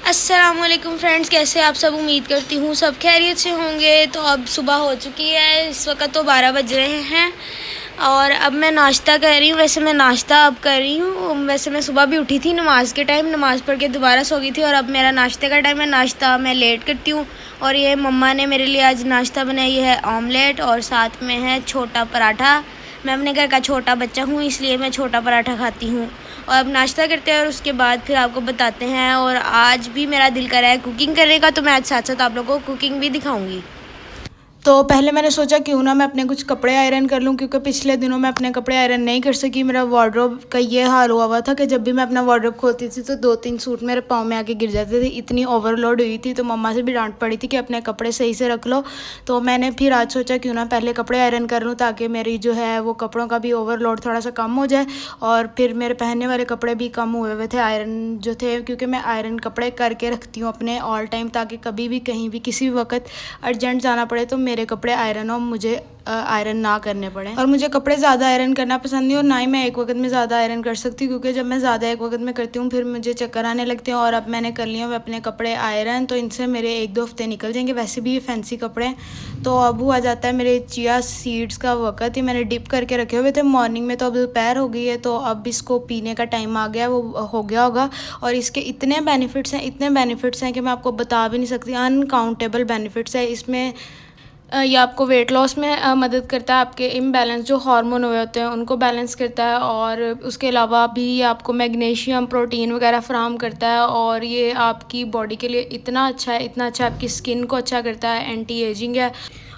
अस्सलामुअलैकुम फ्रेंड्स, कैसे आप सब। उम्मीद करती हूँ सब खैरियत से होंगे। तो अब सुबह हो चुकी है, इस वक्त तो 12 बज रहे हैं और अब मैं नाश्ता कर रही हूँ। वैसे मैं नाश्ता अब कर रही हूँ। वैसे मैं सुबह भी उठी थी नमाज़ के टाइम, नमाज़ पढ़ के दोबारा सो गई थी और अब मेरा नाश्ते का टाइम है। नाश्ता मैं लेट करती हूँ और ये मम्मा ने मेरे लिए आज नाश्ता बनाई है ऑमलेट और साथ में है छोटा पराठा। मैं अपने घर का छोटा बच्चा हूँ इसलिए मैं छोटा पराठा खाती हूँ। और अब नाश्ता करते हैं और उसके बाद फिर आपको बताते हैं। और आज भी मेरा दिल कर रहा है कुकिंग करने का, तो मैं आज साथ साथ आप लोगों को कुकिंग भी दिखाऊंगी। तो पहले मैंने सोचा क्यों ना मैं अपने कुछ कपड़े आयरन कर लूँ, क्योंकि पिछले दिनों मैं अपने कपड़े आयरन नहीं कर सकी। मेरा वार्डरोब का ये हाल हुआ था कि जब भी मैं अपना वार्डरोब खोलती थी तो 2-3 सूट मेरे पाँव में आके गिर जाते थे। इतनी ओवरलोड हुई थी, तो मम्मा से भी डांट पड़ी थी कि अपने कपड़े सही से रख लो। तो मैंने फिर आज सोचा क्यों ना पहले कपड़े आयरन कर लूँ, ताकि मेरी जो है वो कपड़ों का भी ओवरलोड थोड़ा सा कम हो जाए और फिर मेरे पहनने वाले कपड़े भी कम हुए हुए थे आयरन जो थे, क्योंकि मैं आयरन कपड़े करके रखती हूँ अपने ऑल टाइम, ताकि कभी भी कहीं भी किसी भी वक्त अर्जेंट जाना पड़े तो मेरे कपड़े आयरन हो, मुझे आयरन ना करने पड़े। और मुझे कपड़े ज़्यादा आयरन करना पसंद नहीं और ना ही मैं एक वक्त में ज़्यादा आयरन कर सकती, क्योंकि जब मैं ज़्यादा एक वक्त में करती हूँ फिर मुझे चक्कर आने लगते हैं। और अब मैंने कर लिया अपने कपड़े आयरन, तो इनसे मेरे 1-2 हफ्ते निकल जाएंगे। वैसे भी ये फैंसी कपड़े हैं। तो अब हुआ जाता है मेरे चिया सीड्स का वक्त, ये मैंने डिप करके रखे हुए थे मॉर्निंग में, तो अब दोपहर हो गई है, तो अब इसको पीने का टाइम आ गया, वो हो गया होगा। और इसके इतने बेनिफिट्स हैं, इतने बेनिफिट्स हैं कि मैं आपको बता भी नहीं सकती। अनकाउंटेबल बेनिफिट्स है इसमें। ये आपको वेट लॉस में मदद करता है, आपके इम्बैलेंस जो हार्मोन हुए होते हैं उनको बैलेंस करता है। और उसके अलावा भी ये आपको मैग्नीशियम प्रोटीन वगैरह फराहम करता है और ये आपकी बॉडी के लिए इतना अच्छा है, इतना अच्छा आपकी स्किन को अच्छा करता है, एंटी एजिंग है।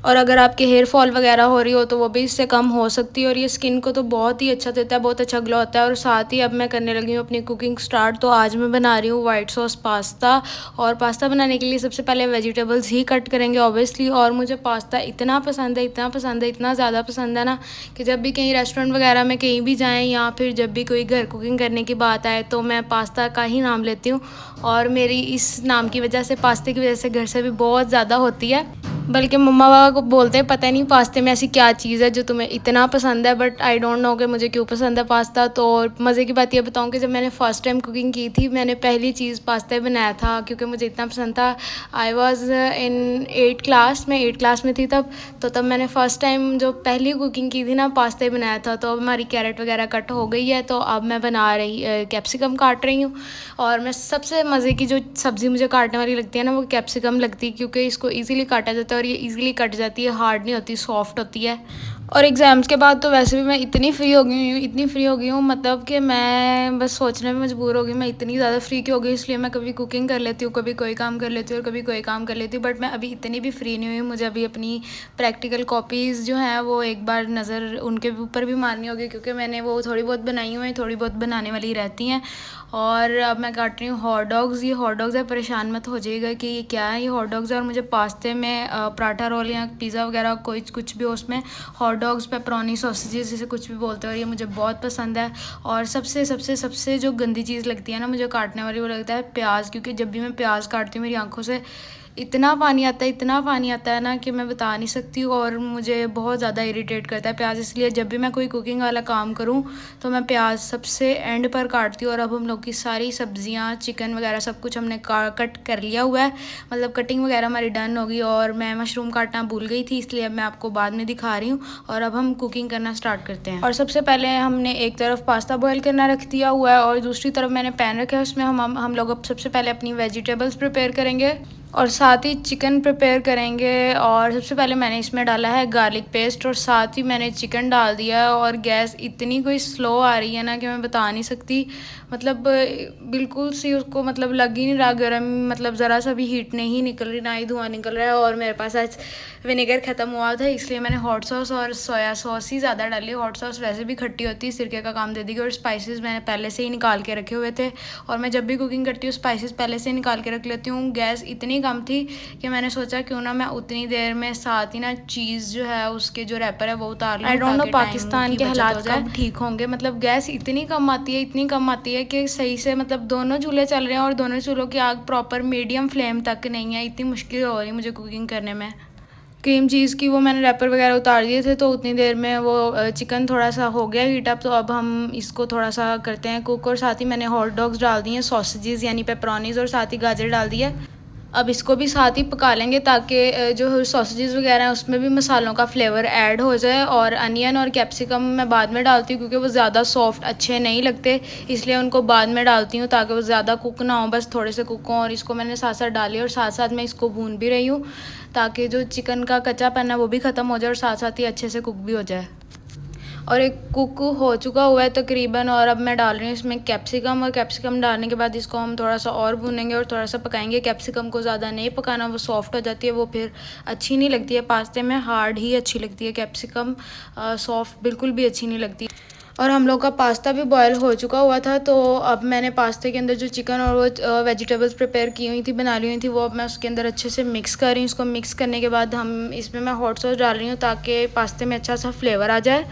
और अगर आपके हेयर फॉल वगैरह हो रही हो तो वो भी इससे कम हो सकती है। और ये स्किन को तो बहुत ही अच्छा देता है, बहुत अच्छा ग्लो आता है। और साथ ही अब मैं करने लगी हूँ अपनी कुकिंग स्टार्ट। तो आज मैं बना रही हूँ वाइट सॉस पास्ता। और पास्ता बनाने के लिए सबसे पहले वेजिटेबल्स ही कट करेंगे ऑब्वियसली। और मुझे पास्ता इतना पसंद है, इतना पसंद है, इतना ज़्यादा पसंद है ना कि जब भी कहीं रेस्टोरेंट वगैरह में कहीं भी जाएँ या फिर जब भी कोई घर कुकिंग करने की बात आए तो मैं पास्ता का ही नाम लेती हूँ। और मेरी इस नाम की वजह से, पास्ते की वजह से घर से भी बहुत ज़्यादा होती है। बल्कि मम्मा पापा को बोलते हैं पता नहीं पास्ते में ऐसी क्या चीज़ है जो तुम्हें इतना पसंद है, बट आई डोंट नो कि मुझे क्यों पसंद है पास्ता। तो मज़े की बात ये बताऊँ कि जब मैंने फ़र्स्ट टाइम कुकिंग की थी, मैंने पहली चीज़ पास्ता ही बनाया था, क्योंकि मुझे इतना पसंद था। I was in 8th class में, 8th क्लास में थी तब। तो तब मैंने फ़र्स्ट टाइम जो पहली कुकिंग की थी ना, पास्ता ही बनाया था। तो अब हमारी कैरेट वगैरह कट हो गई है, तो अब मैं बना रही कैप्सिकम काट रही हूँ। और मैं सबसे मज़े की जो सब्ज़ी मुझे काटने वाली लगती है ना, वो कैप्सिकम लगती है, क्योंकि इसको ईज़िली काटा जाता है और ये ईज़िली कट जाती है, हार्ड नहीं होती, सॉफ्ट होती है। और एग्ज़ाम्स के बाद तो वैसे भी मैं इतनी फ्री हो गई हूँ, इतनी फ्री हो गई हूँ, मतलब कि मैं बस सोचने में मजबूर हो गई मैं इतनी ज़्यादा फ्री क्यों हो गई। इसलिए मैं कभी कुकिंग कर लेती हूँ, कभी कोई काम कर लेती हूँ और कभी कोई काम कर लेती हूँ। बट मैं अभी इतनी भी फ्री नहीं हुई। मुझे अभी अपनी प्रैक्टिकल कॉपीज़ जो हैं वो एक बार नज़र उनके ऊपर भी मारनी होगी, क्योंकि मैंने वो थोड़ी बहुत बनाई हुई हैं, थोड़ी बहुत बनाने वाली रहती हैं। और अब मैं काट रही हूँ हॉट डॉग्स। ये हॉट डॉग्स है, परेशान मत हो जाइएगा कि ये क्या है। ये हॉट डॉग्स है और मुझे पास्ते में पराठा रोल या पिज़्ज़ा वगैरह कोई कुछ भी हो उसमें हॉट डॉग्स, पेपरोनी, सॉसेजेस जिसे कुछ भी बोलते हैं, और ये मुझे बहुत पसंद है। और सबसे सबसे सबसे जो गंदी चीज़ लगती है ना मुझे काटने वाली, वो लगता है प्याज, क्योंकि जब भी मैं प्याज काटती हूँ मेरी आंखों से इतना पानी आता है, इतना पानी आता है ना कि मैं बता नहीं सकती हूँ। और मुझे बहुत ज़्यादा इरिटेट करता है प्याज, इसलिए जब भी मैं कोई कुकिंग वाला काम करूँ तो मैं प्याज सबसे एंड पर काटती हूँ। और अब हम लोग की सारी सब्जियाँ, चिकन वगैरह सब कुछ हमने कट कर लिया हुआ है, मतलब कटिंग वगैरह हमारी डन होगी। और मैं मशरूम काटना भूल गई थी, इसलिए अब मैं आपको बाद में दिखा रही हूँ। और अब हम कुकिंग करना स्टार्ट करते हैं। और सबसे पहले हमने एक तरफ पास्ता बॉयल करना रख दिया हुआ है और दूसरी तरफ मैंने पैन रखा है, उसमें हम लोग अब सबसे पहले अपनी वेजिटेबल्स प्रिपेयर करेंगे और साथ ही चिकन प्रिपेयर करेंगे। और सबसे पहले मैंने इसमें डाला है गार्लिक पेस्ट और साथ ही मैंने चिकन डाल दिया है। और गैस इतनी कोई स्लो आ रही है ना कि मैं बता नहीं सकती, मतलब बिल्कुल सी उसको मतलब लग ही नहीं रहा गर्म, मतलब ज़रा सा भी हीट नहीं निकल रही, ना ही धुआं निकल रहा है। और मेरे पास आज विनेगर ख़त्म हुआ था, इसलिए मैंने हॉट सॉस और सोया सॉस ही ज़्यादा डाली। हॉट सॉस वैसे भी खट्टी होती है, सिरके का काम दे देगी। और स्पाइसेस मैंने पहले से ही निकाल के रखे हुए थे, और मैं जब भी कुकिंग करती हूँ स्पाइसेस पहले से ही निकाल के रख लेती हूँ। गैस इतनी कम थी कि मैंने सोचा क्यों ना मैं उतनी देर में साथ ही ना चीज़ जो है उसके जो रैपर है वो उतार लूँ। आई डोंट नो पाकिस्तान के हालात कब ठीक होंगे, मतलब गैस इतनी कम आती है, इतनी कम आती है कि सही से मतलब दोनों चूल्हे चल रहे हैं और दोनों चूल्हों की आग प्रॉपर मीडियम फ्लेम तक नहीं है। इतनी मुश्किल हो रही है मुझे कुकिंग करने में। क्रीम चीज़ की वो मैंने रैपर वगैरह उतार दिए थे, तो उतनी देर में वो चिकन थोड़ा सा हो गया हीट अप। तो अब हम इसको थोड़ा सा करते हैं कुक, और साथ ही मैंने हॉट डॉग्स डाल दिए हैं, सॉसेजेस यानी पेपरोनीज, और साथ ही गाजर डाल दिया। अब इसको भी साथ ही पका लेंगे ताकि जो सॉसेजेस वगैरह हैं उसमें भी मसालों का फ्लेवर ऐड हो जाए। और अनियन और कैप्सिकम मैं बाद में डालती हूँ क्योंकि वो ज़्यादा सॉफ्ट अच्छे नहीं लगते, इसलिए उनको बाद में डालती हूँ ताकि वो ज़्यादा कुक ना हो, बस थोड़े से कुक हों। और इसको मैंने साथ साथ डाली और साथ साथ मैं इसको भून भी रही हूँ ताकि जो चिकन का कच्चापन है वो भी ख़त्म हो जाए और साथ साथ ही अच्छे से कुक भी हो जाए। और एक कुक हो चुका हुआ है तकरीबन, और अब मैं डाल रही हूँ इसमें कैप्सिकम। और कैप्सिकम डालने के बाद इसको हम थोड़ा सा और भूनेंगे और थोड़ा सा पकाएंगे। कैप्सिकम को ज़्यादा नहीं पकाना, वो सॉफ्ट हो जाती है, वो फिर अच्छी नहीं लगती है पास्ते में, हार्ड ही अच्छी लगती है कैप्सिकम, सॉफ्ट बिल्कुल भी अच्छी नहीं लगती। और हम लोग का पास्ता भी बॉयल हो चुका हुआ था, तो अब मैंने पास्ते के अंदर जो चिकन और वो वेजिटेबल्स प्रिपेयर की हुई थी, बना ली हुई थी, वो अब मैं उसके अंदर अच्छे से मिक्स कर रही हूँ। उसको मिक्स करने के बाद हम इसमें मैं हॉट सॉस डाल रही हूँ ताकि पास्ते में अच्छा सा फ्लेवर आ जाए।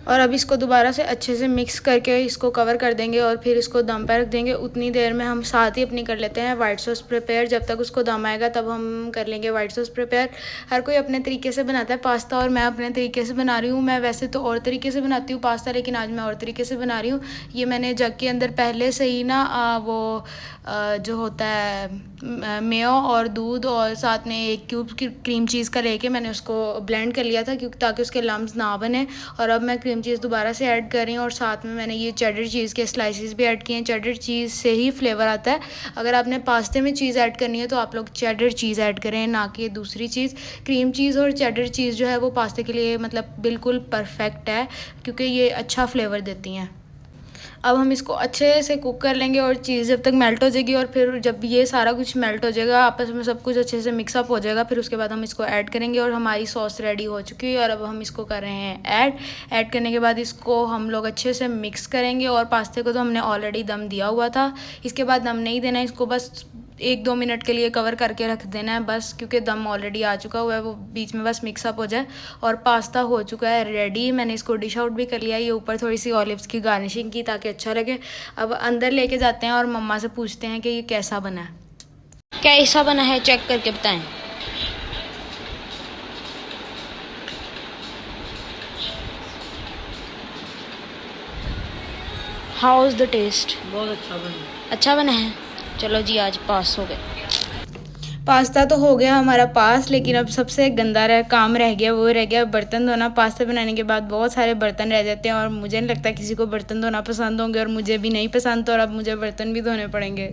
और अब इसको दोबारा से अच्छे से मिक्स करके इसको कवर कर देंगे और फिर इसको दम पर रख देंगे। उतनी देर में हम साथ ही अपनी कर लेते हैं वाइट सॉस प्रिपेयर। जब तक उसको दम आएगा तब हम कर लेंगे वाइट सॉस प्रिपेयर। हर कोई अपने तरीके से बनाता है पास्ता, और मैं अपने तरीके से बना रही हूँ। मैं वैसे तो और तरीके से बनाती हूँ पास्ता, लेकिन आज मैं और तरीके से बना रही हूँ। ये मैंने जग के अंदर पहले से ही ना वो जो होता है मेयो और दूध और साथ में 1 क्यूब की क्रीम चीज़ का लेके मैंने उसको ब्लेंड कर लिया था क्योंकि ताकि उसके लम्स ना बने। और अब मैं क्रीम चीज़ दोबारा से ऐड कर रही हूँ और साथ में मैंने ये चेडर चीज़ के स्लाइसेस भी ऐड किए हैं। चेडर चीज़ से ही फ्लेवर आता है। अगर आपने पास्ते में चीज़ ऐड करनी है तो आप लोग चेडर चीज़ ऐड करें, ना कि दूसरी चीज़। क्रीम चीज़ और चेडर चीज़ जो है वो पास्ते के लिए मतलब बिल्कुल परफेक्ट है क्योंकि ये अच्छा फ्लेवर देती हैं। अब हम इसको अच्छे से कुक कर लेंगे और चीज़ जब तक मेल्ट हो जाएगी, और फिर जब ये सारा कुछ मेल्ट हो जाएगा, आपस में सब कुछ अच्छे से मिक्सअप हो जाएगा, फिर उसके बाद हम इसको ऐड करेंगे। और हमारी सॉस रेडी हो चुकी है और अब हम इसको कर रहे हैं ऐड करने के बाद इसको हम लोग अच्छे से मिक्स करेंगे। और पास्ते को तो हमने ऑलरेडी दम दिया हुआ था, इसके बाद दम नहीं देना है, इसको बस 1-2 मिनट के लिए कवर करके रख देना है बस, क्योंकि दम ऑलरेडी आ चुका हुआ है, वो बीच में बस मिक्सअप हो जाए। और पास्ता हो चुका है रेडी। मैंने इसको डिश आउट भी कर लिया। ये ऊपर थोड़ी सी ऑलिव्स की गार्निशिंग की ताकि अच्छा लगे। अब अंदर लेके जाते हैं और मम्मा से पूछते हैं कि ये कैसा बना है। कैसा बना है चेक करके बताएं। How is the test? बहुत अच्छा बना है। चलो जी, आज पास हो गए। पास्ता तो हो गया हमारा पास, लेकिन अब सबसे गंदा काम रह गया, वो रह गया बर्तन धोना। पास्ता बनाने के बाद बहुत सारे बर्तन रह जाते हैं और मुझे नहीं लगता किसी को बर्तन धोना पसंद होंगे, और मुझे भी नहीं पसंद, तो और अब मुझे बर्तन भी धोने पड़ेंगे।